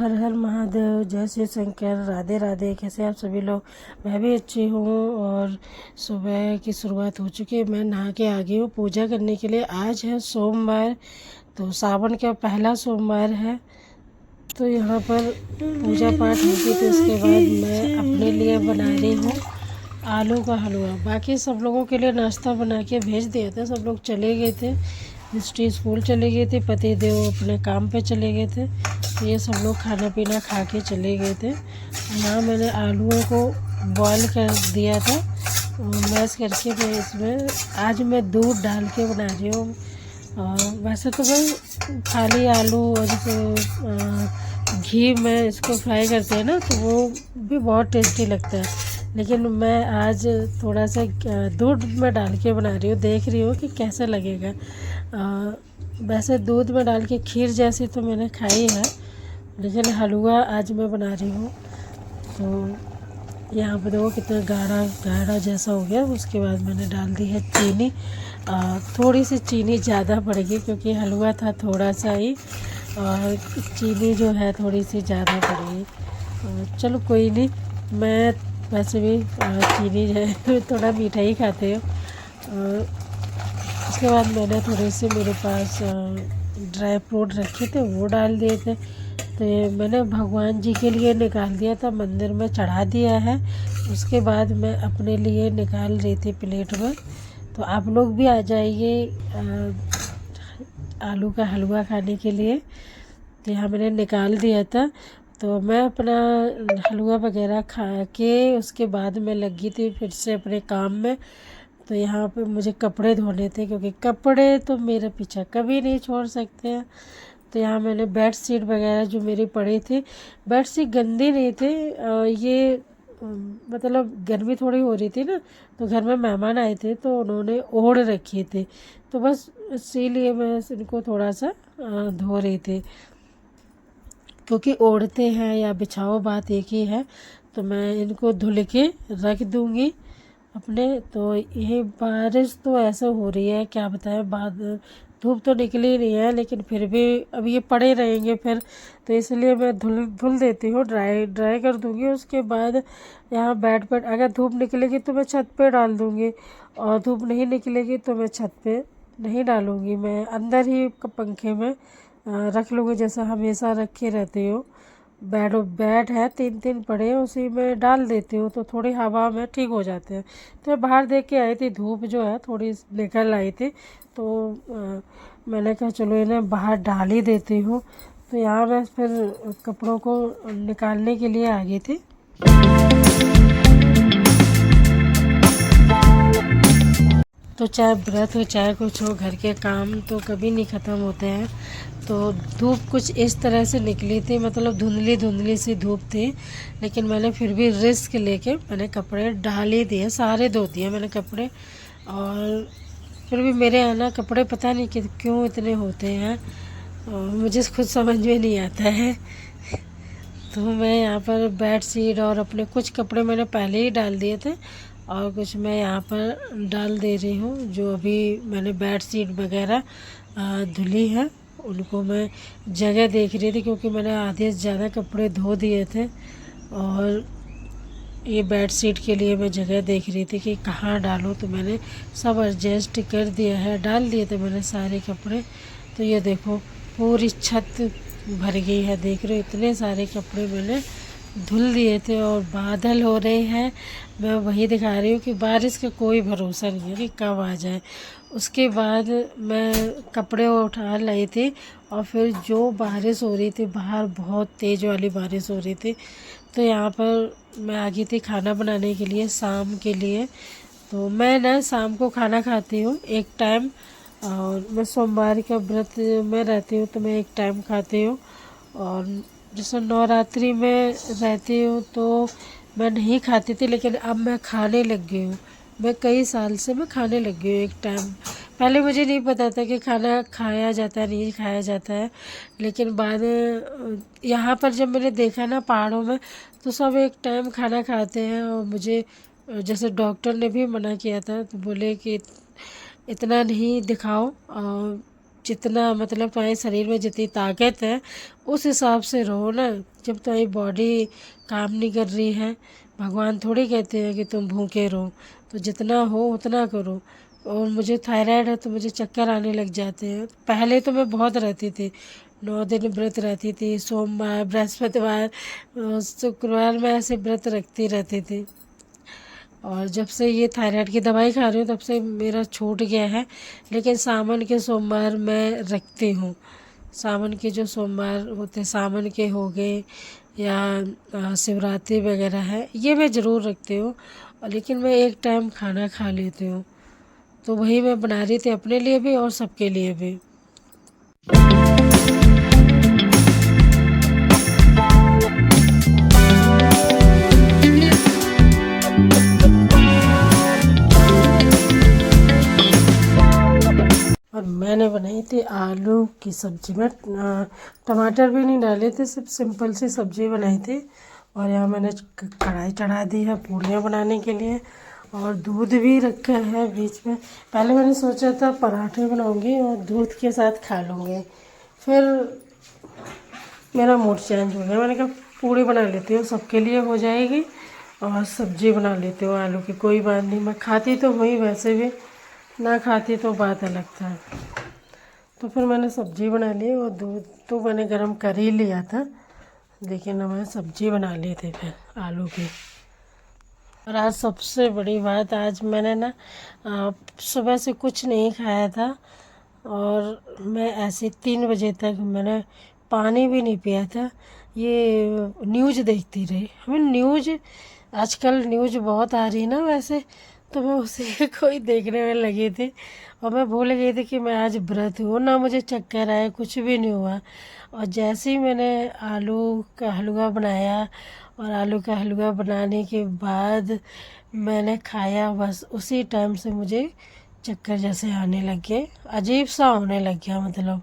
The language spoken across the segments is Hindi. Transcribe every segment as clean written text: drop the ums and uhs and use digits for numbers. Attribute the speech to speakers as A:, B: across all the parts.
A: हर हर महादेव, जय श्री शंकर, राधे राधे। कैसे आप सभी लोग? मैं भी अच्छी हूँ। और सुबह की शुरुआत हो चुकी है। मैं नहा के आ गई हूँ पूजा करने के लिए। आज है सोमवार, तो सावन का पहला सोमवार है। तो यहाँ पर पूजा पाठ होगी, तो उसके बाद मैं अपने लिए बना रही हूँ आलू का हलवा। बाकी सब लोगों के लिए नाश्ता बना के भेज दिया था, सब लोग चले गए थे। मिस्टी स्कूल चले गए थे, पति देव अपने काम पे चले गए थे, तो ये सब लोग खाना पीना खा के चले गए थे। यहाँ मैंने आलूओं को बॉईल कर दिया था, मैश करके। मैं इसमें आज मैं दूध डाल के बना रही हूँ। वैसे तो मैं खाली आलू और घी में इसको फ्राई करते हैं ना, तो वो भी बहुत टेस्टी लगता है। लेकिन मैं आज थोड़ा सा दूध में डाल के बना रही हूँ, देख रही हूँ कि कैसा लगेगा। वैसे दूध में डाल के खीर जैसी तो मैंने खाई है, लेकिन हलवा आज मैं बना रही हूँ। तो यहाँ पर देखो कितना गाढ़ा गाढ़ा जैसा हो गया। उसके बाद मैंने डाल दी है चीनी। थोड़ी सी चीनी ज़्यादा पड़ेगी क्योंकि हलवा था थोड़ा सा ही, और चीनी जो है थोड़ी सी ज़्यादा पड़ेगी। चलो कोई नहीं, मैं वैसे भी चीनी जो है थोड़ा मीठा ही खाते हो। उसके बाद मैंने थोड़े से मेरे पास ड्राई फ्रूट रखे थे, वो डाल दिए थे। तो ये मैंने भगवान जी के लिए निकाल दिया था, मंदिर में चढ़ा दिया है। उसके बाद मैं अपने लिए निकाल रही थी प्लेट में। तो आप लोग भी आ जाइए आलू का हलवा खाने के लिए। तो यहाँ मैंने निकाल दिया था, तो मैं अपना हलवा वगैरह खा के उसके बाद मैं लगी थी फिर से अपने काम में। तो यहाँ पे मुझे कपड़े धोने थे, क्योंकि कपड़े तो मेरा पीछा कभी नहीं छोड़ सकते हैं। तो यहाँ मैंने बेड शीट वगैरह जो मेरी पड़ी थी, बेड शीट गंदी नहीं थी। ये मतलब गर्मी थोड़ी हो रही थी ना, तो घर में मेहमान आए थे तो उन्होंने ओढ़ रखी थी, तो बस इसीलिए मैं इनको थोड़ा सा धो रही थी। क्योंकि ओढ़ते हैं या बिछाओ बात एक ही है। तो मैं इनको धुल के रख दूँगी अपने। तो ये बारिश तो ऐसा हो रही है, क्या बताएं। बाद धूप तो निकली नहीं है, लेकिन फिर भी अब ये पड़े रहेंगे फिर, तो इसलिए मैं धुल देती हूँ, ड्राई कर दूँगी। उसके बाद यहाँ बेड पर अगर धूप निकलेगी तो मैं छत पे डाल दूँगी, और धूप नहीं निकलेगी तो मैं छत पे नहीं डालूँगी। मैं अंदर ही पंखे में रख लूँगी, जैसा हमेशा रखे रहती हूँ। बेड है 3 पड़े, उसी में डाल देती हूँ, तो थोड़ी हवा में ठीक हो जाते हैं। तो मैं बाहर देख के आई थी, धूप जो है थोड़ी निकल आई थी, तो मैंने कहा चलो इन्हें बाहर डाल ही देती हूँ। तो यहाँ मैं फिर कपड़ों को निकालने के लिए आ गई थी। तो चाहे व्रत हो चाहे कुछ हो, घर के काम तो कभी नहीं ख़त्म होते हैं। तो धूप कुछ इस तरह से निकली थी, मतलब धुंधली धुंधली सी धूप थी, लेकिन मैंने फिर भी रिस्क लेके मैंने कपड़े डाल ही दिए, सारे धो दिए मैंने कपड़े। और फिर भी मेरे यहाँ ना कपड़े पता नहीं कि क्यों इतने होते हैं, और मुझे खुद समझ में नहीं आता है। तो मैं यहाँ पर बेड शीट और अपने कुछ कपड़े मैंने पहले ही डाल दिए थे, और कुछ मैं यहाँ पर डाल दे रही हूँ। जो अभी मैंने बेड शीट वगैरह धुली है, उनको मैं जगह देख रही थी, क्योंकि मैंने आधे से ज़्यादा कपड़े धो दिए थे। और ये बेड शीट के लिए मैं जगह देख रही थी कि कहाँ डालूँ, तो मैंने सब एडजस्ट कर दिया है, डाल दिए थे मैंने सारे कपड़े। तो ये देखो पूरी छत भर गई है, देख रहे हो इतने सारे कपड़े मैंने धुल दिए थे। और बादल हो रहे हैं, मैं वही दिखा रही हूँ कि बारिश का कोई भरोसा नहीं है कि कब आ जाए। उसके बाद मैं कपड़े उठा लाई थी, और फिर जो बारिश हो रही थी बाहर, बहुत तेज़ वाली बारिश हो रही थी। तो यहाँ पर मैं आ गई थी खाना बनाने के लिए शाम के लिए। तो मैं ना शाम को खाना खाती हूँ एक टाइम, और मैं सोमवार का व्रत में रहती हूँ, तो मैं एक टाइम खाती हूँ। और जैसे नवरात्रि में रहती हूँ तो मैं नहीं खाती थी, लेकिन अब मैं खाने लग गई हूँ। मैं कई साल से मैं खाने लग गई हूँ एक टाइम। पहले मुझे नहीं पता था कि खाना खाया जाता है नहीं खाया जाता है, लेकिन बाद यहाँ पर जब मैंने देखा ना पहाड़ों में, तो सब एक टाइम खाना खाते हैं। और मुझे जैसे डॉक्टर ने भी मना किया था, तो बोले कि इतना नहीं दिखाओ, और जितना मतलब तुम्हारे शरीर में जितनी ताकत है उस हिसाब से रहो ना। जब तुम्हारी बॉडी काम नहीं कर रही है, भगवान थोड़ी कहते हैं कि तुम भूखे रहो, तो जितना हो उतना करो। और मुझे थायराइड है तो मुझे चक्कर आने लग जाते हैं। पहले तो मैं बहुत रहती थी, 9 दिन व्रत रहती थी, सोमवार, बृहस्पतिवार, शुक्रवार में ऐसे व्रत रखती रहती थी। और जब से ये थायराइड की दवाई खा रही हूँ तब से मेरा छूट गया है। लेकिन सावन के सोमवार मैं रखती हूँ। सावन के जो सोमवार होते सावन के हो गए या शिवरात्रि वगैरह है, ये मैं ज़रूर रखती हूँ। लेकिन मैं एक टाइम खाना खा लेती हूँ, तो वही मैं बना रही थी अपने लिए भी और सबके लिए भी। और मैंने बनाई थी आलू की सब्ज़ी में टमाटर भी नहीं डाले थे, सिर्फ सिंपल सी सब्ज़ी बनाई थी। और यहाँ मैंने कढ़ाई चढ़ा दी है पूड़ियाँ बनाने के लिए, और दूध भी रखा है बीच में। पहले मैंने सोचा था पराठे बनाऊंगी और दूध के साथ खा लूँगी, फिर मेरा मूड चेंज हो गया। मैंने कहा पूड़ी बना लेती हूँ, सबके लिए हो जाएगी, और सब्ज़ी बना लेती हूँ आलू की। कोई बात नहीं, मैं खाती तो हुई, वैसे भी ना खाती तो बात अलग था। तो फिर मैंने सब्ज़ी बना ली, और दूध तो मैंने गरम कर ही लिया था, लेकिन मैं सब्ज़ी बना ली थी फिर आलू की। और आज सबसे बड़ी बात, आज मैंने ना सुबह से कुछ नहीं खाया था, और मैं ऐसे 3 बजे तक मैंने पानी भी नहीं पिया था। ये न्यूज़ देखती रही। हमें न्यूज़, आजकल न्यूज़ बहुत आ रही है ना वैसे, तो मैं उसे कोई देखने में लगी थी, और मैं भूल गई थी कि मैं आज व्रत हूँ ना। मुझे चक्कर आया, कुछ भी नहीं हुआ। और जैसे ही मैंने आलू का हलवा बनाया, और आलू का हलवा बनाने के बाद मैंने खाया, बस उसी टाइम से मुझे चक्कर जैसे आने लग गए, अजीब सा होने लग गया मतलब।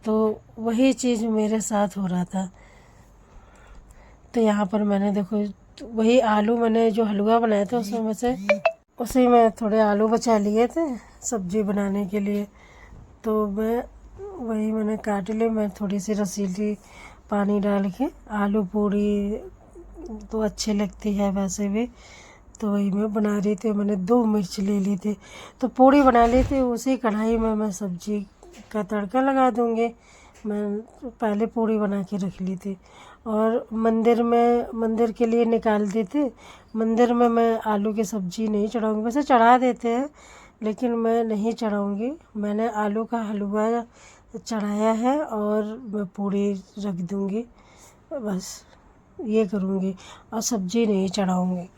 A: तो वही चीज़ मेरे साथ हो रहा था। तो यहाँ पर मैंने देखो, वही आलू मैंने जो हलवा बनाया था उसमें से उसी में थोड़े आलू बचा लिए थे सब्ज़ी बनाने के लिए। तो मैं वही मैंने काट लिए। मैं थोड़ी सी रसीली पानी डाल के, आलू पूड़ी तो अच्छी लगती है वैसे भी, तो वही मैं बना रही थी। मैंने 2 मिर्च ले ली थी, तो पूड़ी बना ली थी। उसी कढ़ाई में मैं सब्ज़ी का तड़का लगा दूँगी। मैं पहले पूड़ी बना के रख ली थी, और मंदिर के लिए निकाल दी थी। मंदिर में मैं आलू की सब्ज़ी नहीं चढ़ाऊँगी, वैसे चढ़ा देते हैं, लेकिन मैं नहीं चढ़ाऊँगी। मैंने आलू का हलवा चढ़ाया है, और मैं पूड़ी रख दूँगी, बस ये करूँगी, और सब्ज़ी नहीं चढ़ाऊँगी।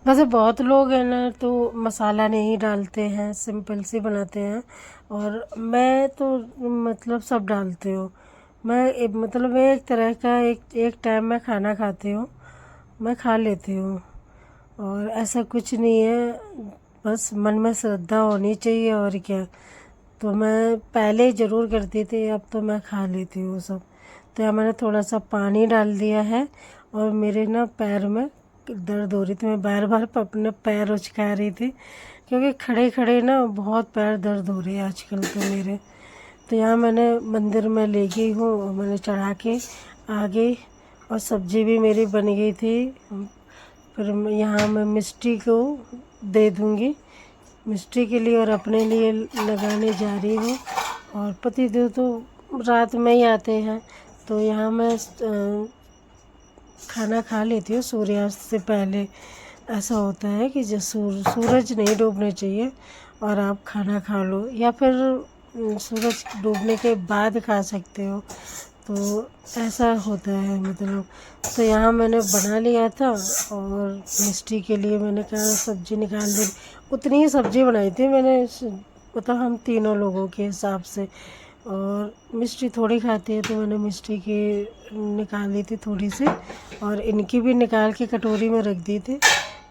A: वैसे बहुत लोग हैं ना तो मसाला नहीं डालते हैं, सिंपल सी बनाते हैं, और मैं तो मतलब सब डालती हूँ। मतलब मैं एक तरह का एक टाइम में खाना खाती हूँ, मैं खा लेती हूँ, और ऐसा कुछ नहीं है, बस मन में श्रद्धा होनी चाहिए और क्या। तो मैं पहले ज़रूर करती थी, अब तो मैं खा लेती हूँ सब। तो यहाँ मैंने थोड़ा सा पानी डाल दिया है, और मेरे ना पैर में दर्द हो रही थी। मैं बार बार अपने पैर उचका रही थी, क्योंकि खड़े खड़े ना बहुत पैर दर्द हो रहे हैं आजकल तो मेरे। तो यहाँ मैंने मंदिर में ले गई हूँ, और मैंने चढ़ा के आ गई, और सब्ज़ी भी मेरी बन गई थी। फिर यहाँ मैं मिष्टी को दे दूँगी, मिष्टी के लिए और अपने लिए लगाने जा रही हूँ। और पतिदेव तो रात में ही आते हैं, तो यहाँ मैं खाना खा लेती हूँ सूर्यास्त से पहले। ऐसा होता है कि जब सूरज नहीं डूबने चाहिए और आप खाना खा लो, या फिर सूरज डूबने के बाद खा सकते हो, तो ऐसा होता है मतलब। तो यहाँ मैंने बना लिया था, और मिष्टी के लिए मैंने कहा सब्ज़ी निकाल दी। उतनी ही सब्ज़ी बनाई थी मैंने, मतलब हम तीनों लोगों के हिसाब से, और मिष्टी थोड़ी खाती है तो मैंने मिष्टी की निकाल ली थी थोड़ी सी, और इनकी भी निकाल के कटोरी में रख दी थी।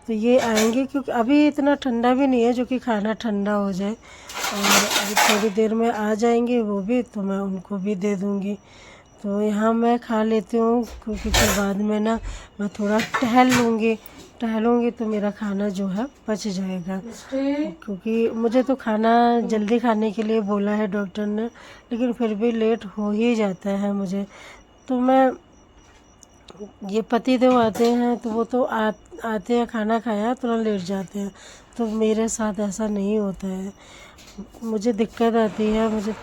A: तो ये आएंगे, क्योंकि अभी इतना ठंडा भी नहीं है जो कि खाना ठंडा हो जाए, और अभी थोड़ी देर में आ जाएंगे वो भी, तो मैं उनको भी दे दूँगी। तो यहाँ मैं खा लेती हूँ, क्योंकि फिर बाद में ना मैं थोड़ा टहल लूँगी। टहलूँगी तो मेरा खाना जो है पच जाएगा, क्योंकि मुझे तो खाना जल्दी खाने के लिए बोला है डॉक्टर ने, लेकिन फिर भी लेट हो ही जाता है मुझे। तो मैं ये पतिदेव आते हैं तो वो तो आते हैं, खाना खाया तुरंत लेट जाते हैं, तो मेरे साथ ऐसा नहीं होता है, मुझे दिक्कत आती है।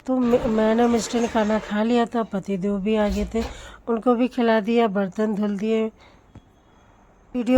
A: तो मैंने मिस्टर ने खाना खा लिया था, पतिदेव भी आ गए थे, उनको भी खिला दिया, बर्तन धुल दिए। वीडियो